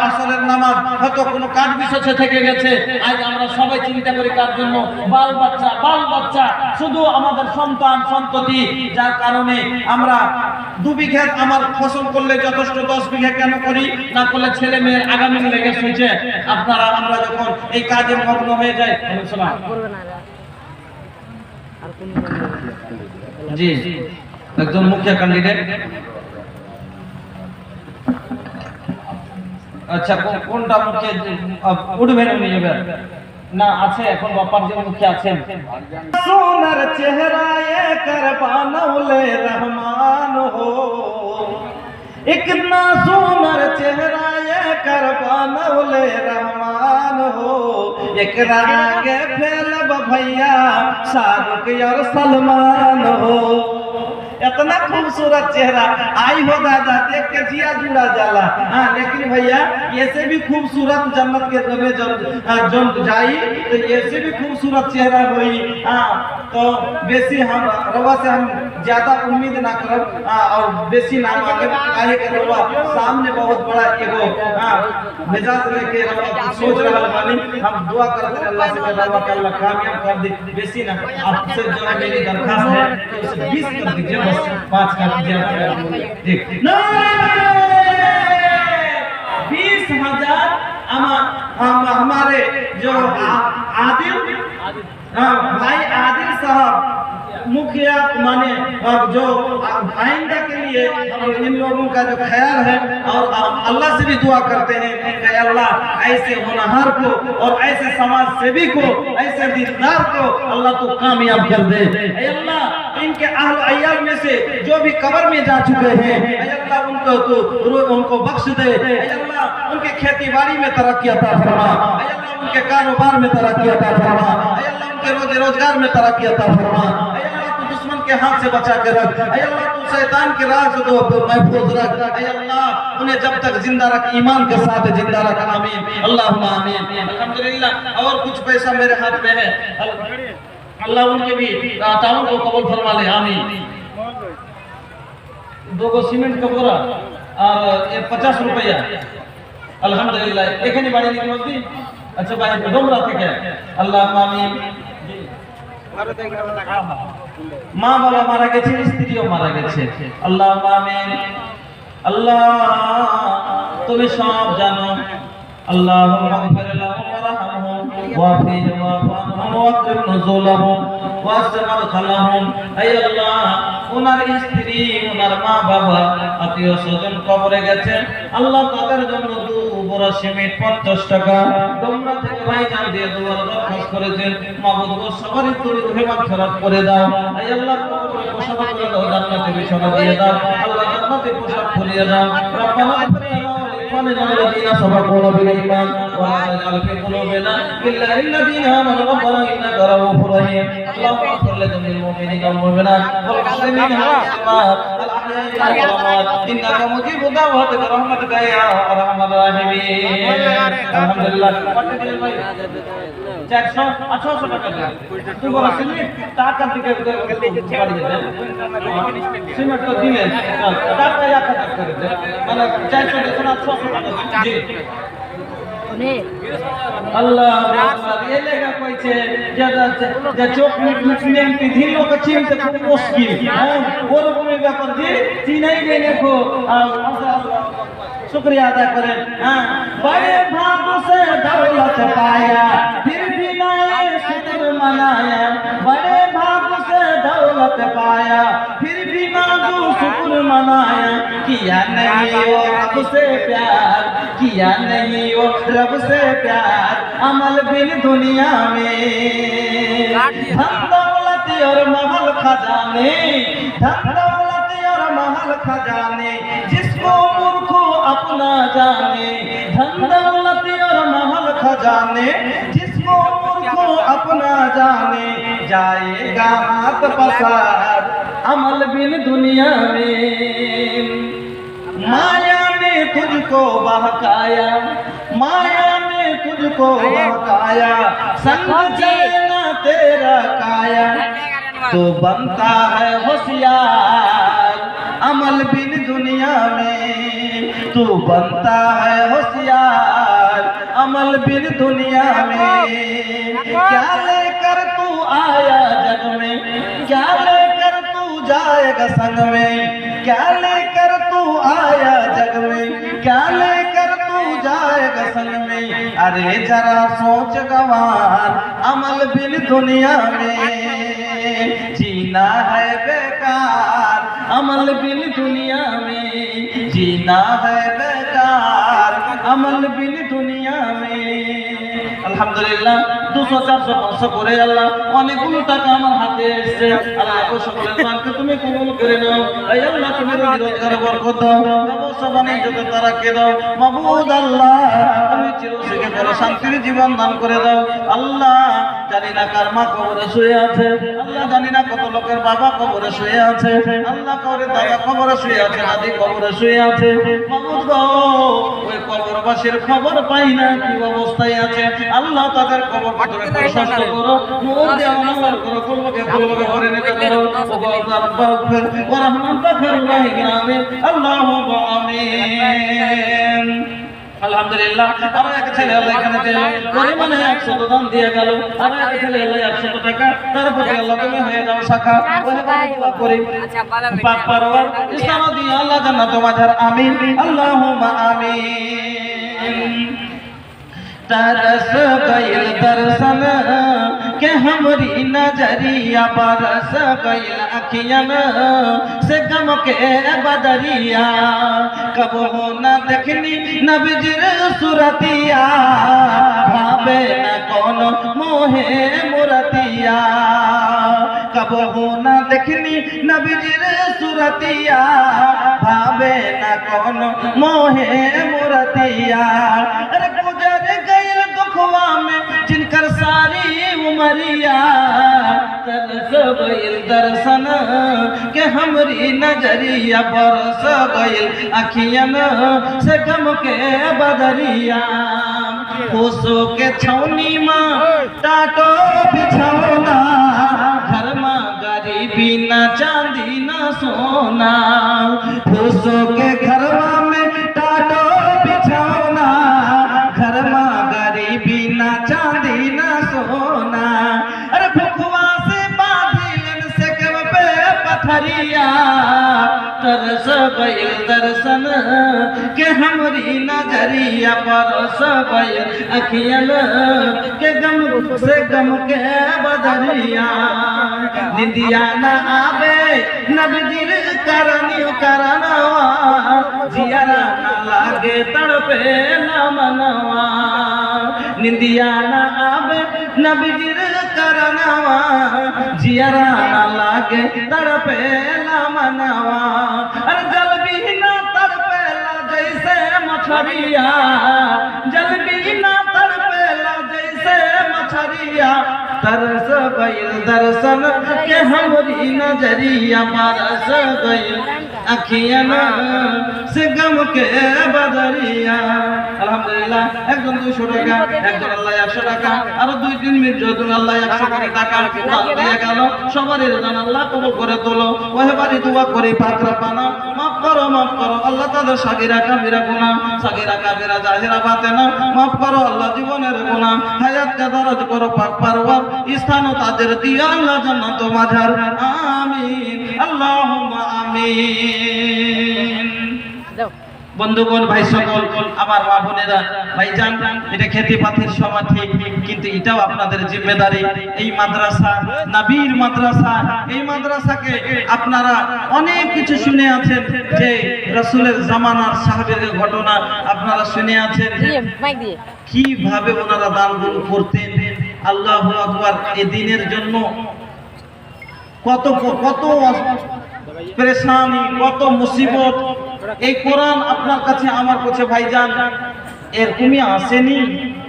আসরের নামাজ হয়তো কোনো কাজ বিশেষে থেকে গেছে। আজ আমরা সবাই চিন্তা করি কার জন্য? বাল বাচ্চা শুধু আমাদের সন্তান সন্ততি। যার কারণে আমরা 2 বিঘা আমার ফসল করলে যথেষ্ট, 10 বিঘা কেন করি না? করলে ছেলে মেয়ের আগামী লেগে শুয়েছে। আমরা যখন এই কাজে মগ্ন হয়ে যাই, জি একজন মুখিয়া ক্যান্ডিডেট। আচ্ছা কোনটা মুখে উঠবেন উনি এবার না? আছে এখন বাপার যে মুখে আছেন। সোনার চেহারায় করবানওলে রহমান হো, इतना सोनर चेहराए करबानौले रहमान हो, एकरा आगे फैलब भैया शाहरुख और सलमान हो। इतना खूबसूरत चेहरा आई हो दादा, देख के जिया जुड़ा जाला। हाँ लेकिन भैया ये से भी खूबसूरत जन्नत के में जब जाई तो ये से भी खूबसूरत चेहरा हुई। हाँ तो बेसी हम रवा से हम ज्यादा उम्मीद ना करब और बेसी ना मांगे। काहे के रवा सामने बहुत बड़ा एगो मिजाज लेके रवा सोच रहा बानी। हम दुआ करते हैं अल्लाह से कि रवा के अल्लाह कामयाब कर दे। बेसी ना आपसे जो है मेरी दरखास्त है कि उसे 20 कर दीजिए, बस 5 कर दीजिए। ठीक 20,000 हमारे जो आदिल भाई आदिल साहब मुखिया माने जो आइंदा के लिए इन लोगों का जो ख्याल है, और अल्लाह से भी दुआ करते हैं कि अल्लाह ऐसे होनहार को और ऐसे समाज सेवी को, ऐसे दीनदार को अल्लाह तो कामयाब कर दे। अल्लाह इनके अहल अय्याल में से जो भी कब्र में जा चुके हैं अल्लाह उनको बख्श दे। अल्लाह उनके खेती बाड़ी में तरक्की अता फरमा। अल्लाह उनके कारोबार में तरक्की अता फरमा। अल्लाह उनके रोजगार में तरक्की अता फरमा। दुश्मन के हाथ से बचा के रख। अल्लाह तू शैतान के राह से तो महफूज रख। अल्लाह उन्हें जब तक जिंदा रख, ईमान के साथ जिंदा रख। आमीन अल्लाहुम्मा आमीन। अल्हम्दुलिल्लाह और कुछ पैसा मेरे हाथ में है, अल्लाह उनके भी ताउन को कबूल फरमा ले। आमीन। 2 गो सीमेंट का बोरा और 50 रुपया अल्हम्दुलिल्लाह। এখানে বাড়ি নিতে বলছি। আচ্ছা ভাই ডোমরা থেকে আল্লাহুম্মা আমিন। মা বাবা মারা গেছে, স্ত্রীও মারা গেছে, আল্লাহুম্মা আমিন। আল্লাহ তুমি সব জানো। আল্লাহুম্মা গফির লাহুম ওয়ারহামহুম ওয়াফির ওয়াফানহুম ওয়াকরিম নুজুলাহুম ওয়াসআ মাদখালাহুম। হে আল্লাহ ওনার স্ত্রী ওনার মা বাবা আত্মীয় স্বজন কবরে গেছেন, আল্লাহ তাদের জন্য 2 বড় সিমেন্ট 50 টাকা তোমরা থেকে ভাইজান দিয়ে দোয়ার দরখাস্ত করেছেন। মাবুদ গো সবারই তরি রুহে মাগফিরাত করে দাও। হে আল্লাহ কবরে পোশাক করে দাও, জান্নাতে বিছানা দিয়ে দাও। আল্লাহ জান্নাতে পোশাক পরিয়ে দাও। রব্বানা الذين سبقونا بالإيمان ولا تجعل في قلوبنا إلا الذين آمنوا ربنا إنك رؤوف رحيم. اللهم اغفر لجميع المؤمنين والمؤمنات والمسلمين والمسلمات الأحياء والأموات إنك مجيب دعوات برحمتك يا أرحم الراحمين. الحمد لله 400 টাকা দেন। তুই বড় সিমেন্ট টাকা থেকে বাড়ি দেন। সিমেন্ট তো দিলেন, টাকা টাকা করে দেন। মানে 400 টাকা 800 টাকা জি। अल्लाह ये लेगा कोई छे যে চোখ মুখ মুসলিম পৃথিবীও কে চিনতে খুব মুশকিল। হ্যাঁ ওরকম ব্যাপার যে চিনাই গেলে দেখো। शुक्रिया अदा करें। हाँ बड़े भाग से दौलत पाया फिर भी नए शुक्र मनाया। बड़े भाग से दौलत पाया फिर भी मांगू शुक्र मनाया। किया नहीं वो रब से प्यार, किया नहीं वो रब से प्यार अमल बिन दुनिया में। धन दौलत और महल खजाने, धन दौलत और महल खजाने जिसको मूर्खों अपना जाने। धन दौलत और महल खजाने जिसको मूर्खों अपना जाने। जाएगा हाथ पसार अमल बिन दुनिया में। माया ने तुझको बहकाया, माया ने तुझको बहकाया। संग चलना तेरा काया तो बनता है होशियार अमल बिन दुनिया में। तू बनता है होशियार अमल बिन दुनिया में। क्या लेकर तू आया जग में, क्या लेकर तू जाएगा संग में, क्या लेकर तू आया जग में, क्या लेकर तू जाएगा संग में। अरे जरा सोच गवार अमल बिन दुनिया में, जीना है बेकार अमल बिन दुनिया में, जीना है बेकार अमल बिन दुनिया में। আলহামদুলিল্লাহ 200 400 500 করে আল্লাহ অনেকগুলো টাকা আমার হাতে এসেছে। আল্লাহ গো সকলের মানকে তুমি কবুল করে নাও। এই আল্লাহ তুমি রোজগারে বরকত দাও, ব্যবসা বাণিজ্যতে তারাকে দাও। মাবুদ আল্লাহ তুমি চিরসুখে বড় শান্তির জীবন দান করে দাও। আল্লাহ জানি না কার মা কবরে শুয়ে আছে, আল্লাহ জানি না কত লোকের বাবা কবরে শুয়ে আছে, আল্লাহ কাউরে দাদা কবরে শুয়ে আছে, দাদি কবরে শুয়ে আছে। মাবুদ গো ওই কবরবাসীর খবর পাই না কি অবস্থায় আছে। আল্লাহ তাদের কবর তুমি প্রশস্ত করো, নূর দিয়ে আমার করো, কলবকে ভরে নিতে করো। ওগো আল্লাহ রব্বাকুম ওয়া রাহমাতুল্লাহি ওয়া আমিন। আল্লাহুম্মা আমিন। আলহামদুলিল্লাহ আর এক ছেলে আল্লাহ এখানে দিল পরিমাণে 100 দান দিয়ে গেল। আর এক ছেলে আল্লাহ 100 টাকা তার প্রতি আল্লাহ তুমি হয়ে যাও শাখা ওয়া করি পাক পরওয়ার ইসলাম দিয়ে আল্লাহ জান্নাত মাঝার আমিন। আল্লাহুম্মা আমিন। तरस गइल दर्शन के हमरी नजरिया, बरस गइल अखियन से गम के बदरिया। कब हो न देखनी नबीजिर सुरतिया, भावे न कौन मोहे मुरतिया। कब हो न देखनी नबीजिर सुरतिया, भावे न कौन मोहे मुरतिया। अरे गुजर गइल दुखवा में जिनकर सारी उमरिया, तरस गइल दर्शन के हमरी नजरिया, बरस गइल अखियन से गम के बदरिया। खुशो के छौनी माँ टाटो बिछौना, घर माँ गरीबी न चांदी न सोना। खुशो के घरवा में टाटो बिछौना, घर माँ गरीबी न चांदी न सोना। अरे भुखवा से बादल से कब पे पथरिया, तरस गइल दर्शन के हमरी नजरिया, बरस गइल अखियन के गम से गम के बदरिया। निंदिया न आवे नबीजिर करनियो करनवा, जियरा न लागे तड़पे न मनवा। निंदिया न आवे नबीजिर करनवा, जियरा न लागे तड़पे न मनवा। अरे जल भी न तड़पेला जैसे मछरिया, जल भी न तड़पेला जैसे मछरिया। तरस गइल दर्शन के हमरी नजरिया, बरस गइल अखियन से गम के बदरिया। আলহামদুলিল্লাহ একজন 200 টাকা, একজন আল্লাহ 100 টাকা, আর 2-3 মিনিট যদি আল্লাহ 100 করে টাকা দিয়ে গেল। সবার রিজন আল্লাহ কবুল করে তোলো। ওহে বাড়ি দোয়া করি পাক রব্বানা মাফ করো আল্লাহ তাদের সাগীরা কাবিরা গুনাহ, সাগীরা কাবিরা জাহিরা বাতেনা মাফ করো আল্লাহ জীবনের গুনাহ। হায়াতকে দরজ করো পাক পরওয়ার, স্থান তাদের দিয়ে আল্লাহ জান্নাত মাঝার আমিন। আল্লাহুম্মা আমিন। বন্ধুগণ ভাই সকল আমার মা বোনেরা ভাইজান, এটা খেতে পাথের সভা ঠিক, কিন্তু এটাও আপনাদের জিম্মেদারি। এই মাদ্রাসা নবীর মাদ্রাসা, এই মাদ্রাসাকে আপনারা অনেক কিছু শুনে আছেন, যে রাসূলের জামানার সাহাবীদের ঘটনা আপনারা শুনে আছেন, কিভাবে ওনারা দানগুলো করতেন। আল্লাহু আকবার। এই দিনের জন্য কত কত পেরেশানি, কত মুসিবত। এই কোরআন আপনার কাছে আমার কাছে ভাইজান এরকমই আসেনি,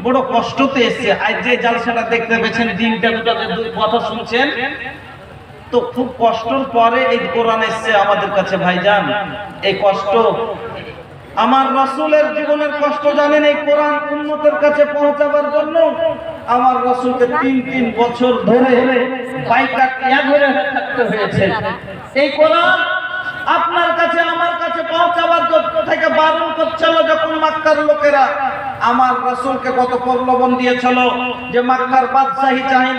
বড় কষ্টতে এসছে। আজ যে জালসাটা দেখতে পেয়েছেন, দিনটা দুটা কথা শুনছেন, তো খুব কষ্টর পরে এই কোরআন এসছে আমাদের কাছে ভাইজান। এই কষ্ট আমার রাসূলের জীবনের কষ্ট জানেন। এই কোরআন উম্মতের কাছে পৌঁছাবার জন্য আমার রাসূলকে 3 বছর ধরে বাইকাট ইয়া ধরে থাকতে হয়েছে। এই কোরআন আপনার কাছে আমার কাছে পৌঁছাবার থেকে বারণ করছিল যখন মক্কার লোকেরা আমার রাসূলকে কত প্রলোভন দিয়েছিল যে মক্কার বাদশাহী চাহেন